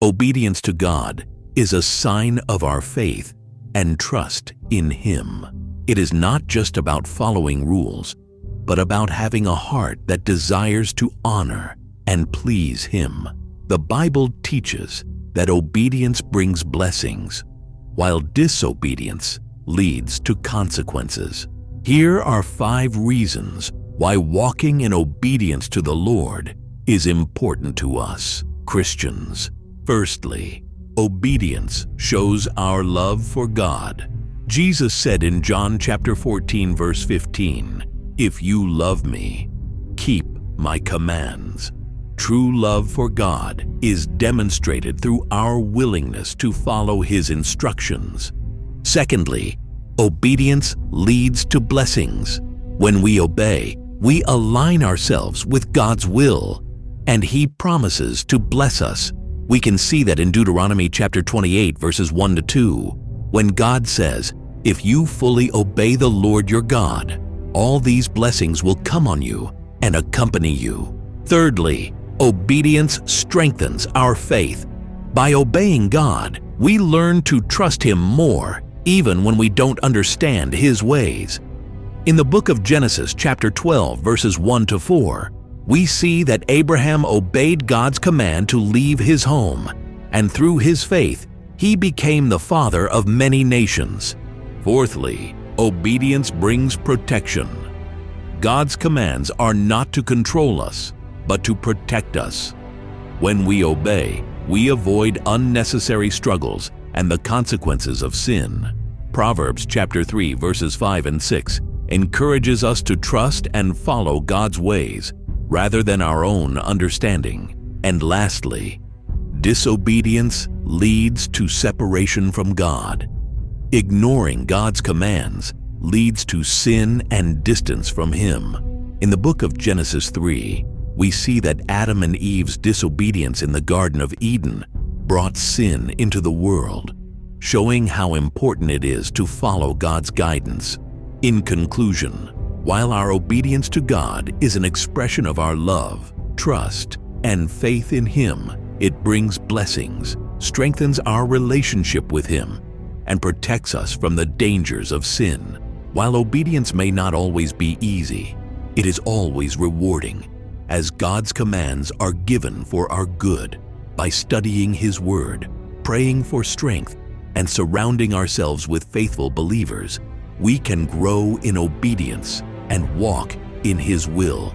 Obedience to God is a sign of our faith and trust in Him. It is not just about following rules, but about having a heart that desires to honor and please Him. The Bible teaches that obedience brings blessings, while disobedience leads to consequences. Here are 5 reasons why walking in obedience to the Lord is important to us, Christians. Firstly, obedience shows our love for God. Jesus said in John chapter 14, verse 15, "If you love me, keep my commands." True love for God is demonstrated through our willingness to follow His instructions. Secondly, obedience leads to blessings. When we obey, we align ourselves with God's will, and He promises to bless us. We can see that in Deuteronomy chapter 28, verses 1 to 2, when God says, "If you fully obey the Lord your God, all these blessings will come on you and accompany you." Thirdly, obedience strengthens our faith. By obeying God, we learn to trust Him more, even when we don't understand His ways. In the book of Genesis chapter 12, verses 1 to 4, we see that Abraham obeyed God's command to leave his home, and through his faith, he became the father of many nations. Fourthly, obedience brings protection. God's commands are not to control us, but to protect us. When we obey, we avoid unnecessary struggles and the consequences of sin. Proverbs chapter 3, verses 5 and 6 encourages us to trust and follow God's ways rather than our own understanding. And lastly, disobedience leads to separation from God. Ignoring God's commands leads to sin and distance from Him. In the book of Genesis 3, we see that Adam and Eve's disobedience in the Garden of Eden brought sin into the world, showing how important it is to follow God's guidance. In conclusion, while our obedience to God is an expression of our love, trust, and faith in Him, it brings blessings, strengthens our relationship with Him, and protects us from the dangers of sin. While obedience may not always be easy, it is always rewarding, as God's commands are given for our good. By studying His Word, praying for strength, and surrounding ourselves with faithful believers, we can grow in obedience and walk in His will.